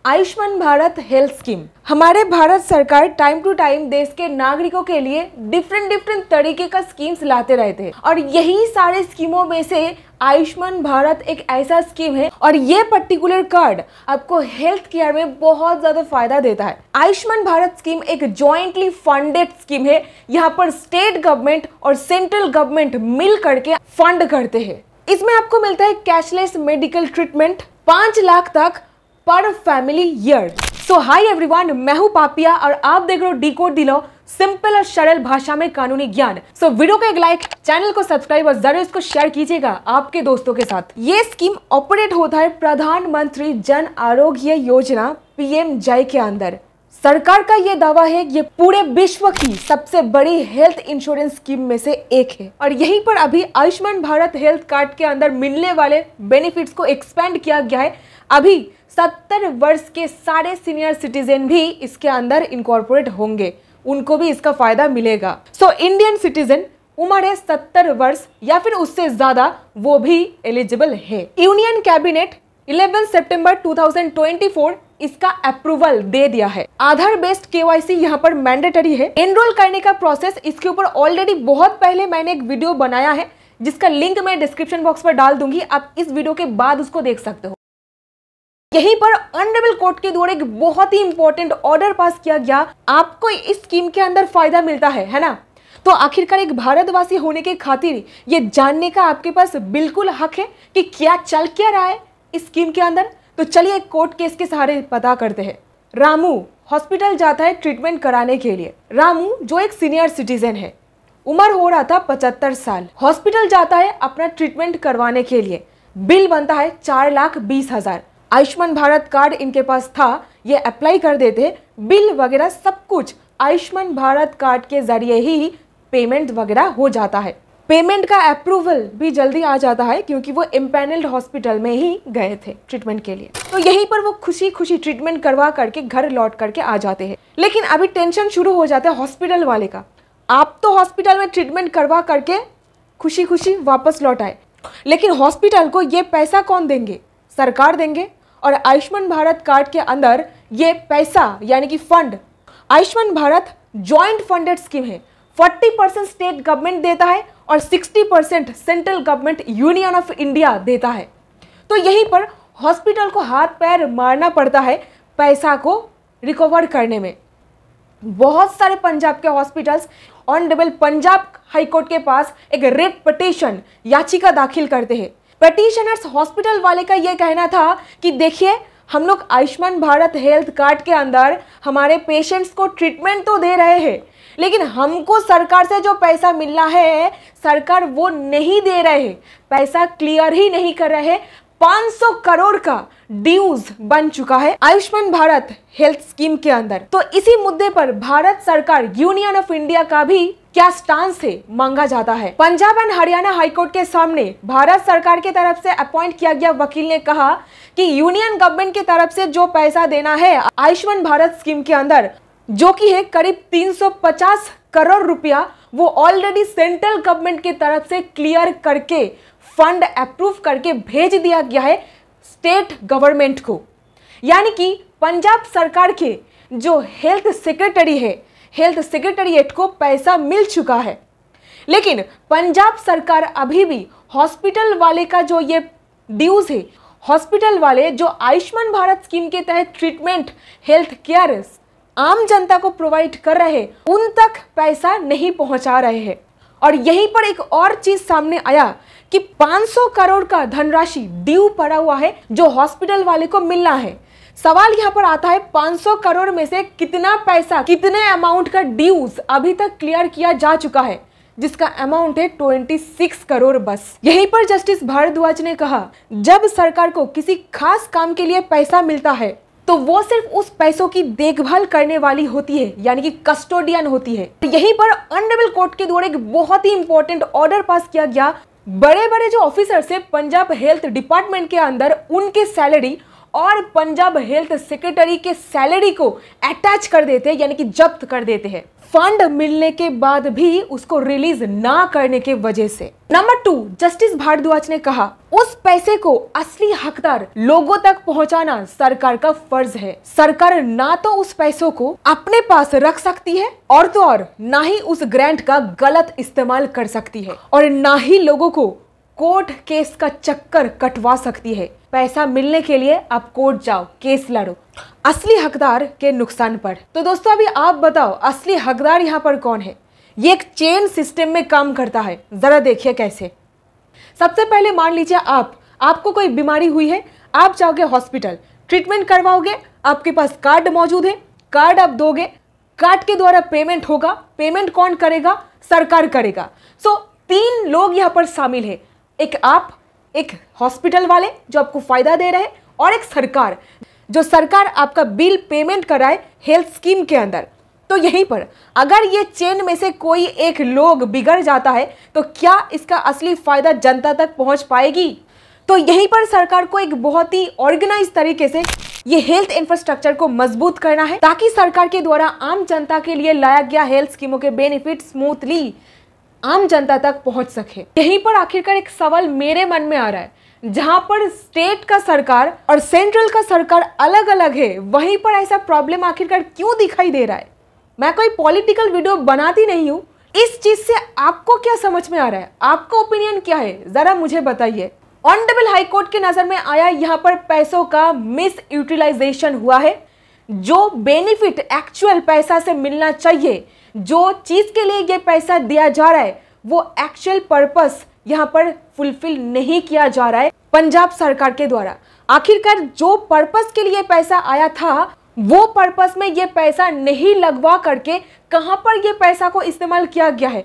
Ayushman Bharat health scheme. हमारे भारत सरकार time to time देश के नागरिकों के लिए डिफरेंट तरीके का स्कीम्स लाते रहते हैं और यही सारे स्कीमों में से आयुष्मान भारत एक ऐसा स्कीम है और ये पर्टिकुलर कार्ड आपको हेल्थ केयर में बहुत ज्यादा फायदा देता है। आयुष्मान भारत स्कीम एक जॉइंटली फंडेड स्कीम है। यहाँ पर स्टेट गवर्नमेंट और सेंट्रल गवर्नमेंट मिल करके फंड करते हैं। इसमें आपको मिलता है कैशलेस मेडिकल ट्रीटमेंट 5 लाख तक पर फैमिली ईयर। सो हाय एवरीवन, मैं हूं पापिया और आप देख रहे हो डिकोड द लॉ, सिंपल और सरल भाषा में कानूनी ज्ञान। सो वीडियो को एक लाइक, चैनल को सब्सक्राइब और जरूर इसको शेयर कीजिएगा आपके दोस्तों के साथ। ये स्कीम ऑपरेट होता है प्रधानमंत्री जन आरोग्य योजना पीएमजे के अंदर। सरकार का ये दावा है कि ये पूरे विश्व की सबसे बड़ी हेल्थ इंश्योरेंस स्कीम में से एक है और यहीं पर अभी आयुष्मान भारत हेल्थ कार्ड के अंदर मिलने वाले बेनिफिट्स को एक्सपेंड किया गया है। अभी 70 वर्ष के सारे सीनियर सिटीजन भी इसके अंदर इनकॉर्पोरेट होंगे, उनको भी इसका फायदा मिलेगा। सो इंडियन सिटीजन उम्र है 70 वर्ष या फिर उससे ज्यादा, वो भी एलिजिबल है। यूनियन कैबिनेट 11 सितंबर 2024 इसका अप्रूवल दे दिया है। आधार बेस्ड केवाईसी यहाँ पर मैंडेटरी है। एनरोल करने का प्रोसेस, इसके ऊपर ऑलरेडी बहुत पहले मैंने एक वीडियो बनाया है जिसका लिंक मैं डिस्क्रिप्शन बॉक्स पर डाल दूंगी, आप इस वीडियो के बाद उसको देख सकते हो। यहीं पर ऑनरेबल कोर्ट के द्वारा एक बहुत ही इंपॉर्टेंट ऑर्डर पास किया गया। आपको इस स्कीम के अंदर फायदा मिलता है ना? तो आखिरकार एक भारतवासी होने के खातिर ये जानने का आपके पास बिल्कुल हक है कि क्या चल क्या रहा है इस स्कीम के अंदर। तो चलिए एक कोर्ट केस के सहारे पता करते हैं। रामू हॉस्पिटल जाता है ट्रीटमेंट कराने के लिए। रामू जो एक सीनियर सिटीजन है, उम्र हो रहा था 75 साल। हॉस्पिटल जाता है अपना ट्रीटमेंट करवाने के लिए। बिल बनता है 4,20,000। आयुष्मान भारत कार्ड इनके पास था, ये अप्लाई कर देते, बिल वगैरह सब कुछ आयुष्मान भारत कार्ड के जरिए ही पेमेंट वगैरह हो जाता है। पेमेंट का अप्रूवल भी जल्दी आ जाता है क्योंकि वो इम्पैनल्ड हॉस्पिटल में ही गए थे ट्रीटमेंट के लिए। तो यहीं पर वो खुशी खुशी ट्रीटमेंट करवा करके घर लौट करके आ जाते हैं। लेकिन अभी टेंशन शुरू हो जाता है हॉस्पिटल वाले का। आप तो हॉस्पिटल में ट्रीटमेंट करवा करके खुशी खुशी वापस लौट आए, लेकिन हॉस्पिटल को ये पैसा कौन देंगे? सरकार देंगे। और आयुष्मान भारत कार्ड के अंदर ये पैसा यानी कि fund, Ayushman Bharat joint funded scheme है। 40% स्टेट गवर्नमेंट देता है और 60% central government union of India देता है। तो यहीं पर हॉस्पिटल को हाथ पैर मारना पड़ता है पैसा को रिकवर करने में। बहुत सारे पंजाब के हॉस्पिटल्स ऑनरेबल पंजाब हाईकोर्ट के पास एक रेट पिटीशन याचिका दाखिल करते हैं। पिटीशनर्स हॉस्पिटल वाले का यह कहना था कि देखिए, हम लोग आयुष्मान भारत हेल्थ कार्ड के अंदर हमारे पेशेंट्स को ट्रीटमेंट तो दे रहे हैं, लेकिन हमको सरकार से जो पैसा मिल रहा है सरकार वो नहीं दे रहे हैं, पैसा क्लियर ही नहीं कर रहे हैं। 500 करोड़ का ड्यूज बन चुका है आयुष्मान भारत हेल्थ स्कीम के अंदर। तो इसी मुद्दे पर भारत सरकार यूनियन ऑफ इंडिया का भी क्या स्टांस है मांगा जाता है। पंजाब एंड हरियाणा हाईकोर्ट के सामने भारत सरकार की तरफ से अपॉइंट किया गया वकील ने कहा कि यूनियन गवर्नमेंट की तरफ से जो पैसा देना है आयुष्मान भारत स्कीम के अंदर, जो कि है करीब 350 करोड़ रुपया, वो ऑलरेडी सेंट्रल गवर्नमेंट की तरफ से क्लियर करके फंड अप्रूव करके भेज दिया गया है स्टेट गवर्नमेंट को। यानी कि पंजाब सरकार के जो हेल्थ सेक्रेटरी है, हेल्थ सेक्रेटरीएट को पैसा मिल चुका है, लेकिन पंजाब सरकार अभी भी हॉस्पिटल वाले का जो ये ड्यूज है, हॉस्पिटल वाले जो आयुष्मान भारत स्कीम के तहत ट्रीटमेंट हेल्थ केयर आम जनता को प्रोवाइड कर रहे हैं, उन तक पैसा नहीं पहुंचा रहे हैं। और यहीं पर एक और चीज सामने आया कि 500 करोड़ का धनराशि ड्यू पड़ा हुआ है जो हॉस्पिटल वाले को मिलना है। सवाल यहाँ पर आता है 500 करोड़ में से कितना पैसा, कितने अमाउंट का ड्यूज अभी तक क्लियर किया जा चुका है, जिसका अमाउंट है 26 करोड़ बस। यहीं पर जस्टिस भारद्वाज ने कहा, जब सरकार को किसी खास काम के लिए पैसा मिलता है तो वो सिर्फ उस पैसों की देखभाल करने वाली होती है, यानी कि कस्टोडियन होती है। यहीं पर ऑनरेबल कोर्ट के द्वारा एक बहुत ही इंपॉर्टेंट ऑर्डर पास किया गया। बड़े बड़े जो ऑफिसर्स है पंजाब हेल्थ डिपार्टमेंट के अंदर, उनके सैलरी और पंजाब हेल्थ सेक्रेटरी के सैलरी को अटैच कर देते हैं, यानी कि जब्त कर देते हैं, फंड मिलने के बाद भी उसको रिलीज ना करने के वजह से। नंबर 2, जस्टिस भारद्वाज ने कहा उस पैसे को असली हकदार लोगों तक पहुंचाना सरकार का फर्ज है। सरकार ना तो उस पैसों को अपने पास रख सकती है और तो और ना ही उस ग्रांट का गलत इस्तेमाल कर सकती है और ना ही लोगों को कोर्ट केस का चक्कर कटवा सकती है। पैसा मिलने के लिए आप कोर्ट जाओ, केस लड़ो, असली हकदार के नुकसान पर। तो दोस्तों अभी आप बताओ असली हकदार यहाँ पर कौन है? ये एक चेन सिस्टम में काम करता है, जरा देखिए कैसे। सबसे पहले मान लीजिए आपको कोई बीमारी हुई है, आप जाओगे हॉस्पिटल, ट्रीटमेंट करवाओगे, आपके पास कार्ड मौजूद है, कार्ड आप दोगे, कार्ड के द्वारा पेमेंट होगा। पेमेंट कौन करेगा? सरकार करेगा। सो 3 लोग यहाँ पर शामिल है, एक आप, एक हॉस्पिटल वाले जो आपको फायदा दे रहे हैं और एक सरकार, जो सरकार आपका बिल पेमेंट कराए हेल्थ स्कीम के अंदर। तो यहीं पर अगर ये चेन में से कोई एक लोग बिगड़ जाता है तो क्या इसका असली फायदा जनता तक पहुंच पाएगी? तो यहीं पर सरकार को एक बहुत ही ऑर्गेनाइज तरीके से ये हेल्थ इंफ्रास्ट्रक्चर को मजबूत करना है ताकि सरकार के द्वारा आम जनता के लिए लाया गया हेल्थ स्कीमों के बेनिफिट स्मूथली आम जनता तक पहुंच सके। यहीं पर आखिरकार एक सवाल मेरे मन में आ रहा है, जहां पर स्टेट का सरकार और सेंट्रल का सरकार अलग अलग है, वहीं पर ऐसा प्रॉब्लम आखिरकार क्यों दिखाई दे रहा है? मैं कोई पॉलिटिकल वीडियो बनाती नहीं हूं, इस चीज से आपको क्या समझ में आ रहा है? आपका ओपिनियन क्या है, जरा मुझे बताइए। ऑनरेबल हाई कोर्ट के नजर में आया यहाँ पर पैसों का मिस यूटिलाइजेशन हुआ है। जो बेनिफिट एक्चुअल पैसा से मिलना चाहिए, जो चीज के लिए ये पैसा दिया जा रहा है, वो एक्चुअल पर्पस यहाँ पर फुलफिल नहीं किया जा रहा है पंजाब सरकार के द्वारा। आखिरकार जो पर्पस के लिए पैसा आया था वो पर्पस में ये पैसा नहीं लगवा करके कहां पर ये पैसा को इस्तेमाल किया गया है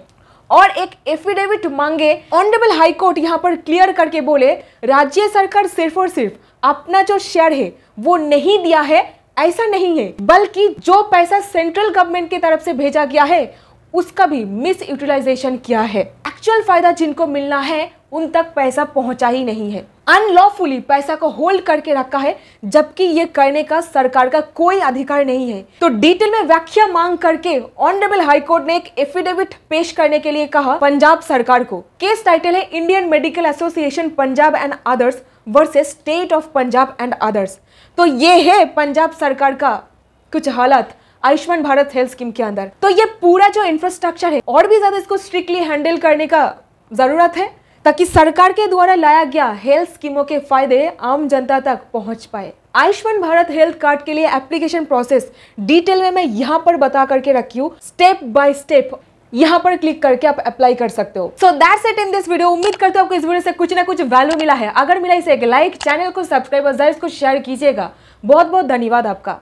और एक एफिडेविट मांगे। ऑनरेबल हाई कोर्ट यहाँ पर क्लियर करके बोले राज्य सरकार सिर्फ और सिर्फ अपना जो शेयर है वो नहीं दिया है, ऐसा नहीं है, बल्कि जो पैसा सेंट्रल गवर्नमेंट की तरफ से भेजा गया है उसका भी मिस यूटिलाइजेशन किया है। एक्चुअल फायदा जिनको मिलना है उन तक पैसा पहुंचा ही नहीं है। अनलॉफुली पैसा को होल्ड करके रखा है, जबकि ये करने का सरकार का कोई अधिकार नहीं है। तो डिटेल में व्याख्या मांग करके ऑनरेबल हाई कोर्ट ने एक एफिडेविट पेश करने के लिए कहा पंजाब सरकार को। केस टाइटल है Indian medical association Punjab and others versus state of Punjab and others. तो ये है पंजाब सरकार का कुछ हालत आयुष्मान भारत हेल्थ स्कीम के अंदर। तो ये पूरा जो इंफ्रास्ट्रक्चर है और भी ज्यादा इसको स्ट्रिक्टली हैंडल करने का जरूरत है ताकि सरकार के द्वारा लाया गया हेल्थ स्कीमों के फायदे आम जनता तक पहुंच पाए। आयुष्मान भारत हेल्थ कार्ड के लिए एप्लीकेशन प्रोसेस डिटेल में मैं यहाँ पर बता करके रखी हूँ, स्टेप बाय स्टेप यहाँ पर क्लिक करके आप अप्लाई कर सकते हो। So that's it in this video. उम्मीद करते हो आपको इस वीडियो से कुछ ना कुछ वैल्यू मिला है। अगर मिला इसे एक लाइक, चैनल को सब्सक्राइब और इसको शेयर कीजिएगा। बहुत बहुत धन्यवाद आपका।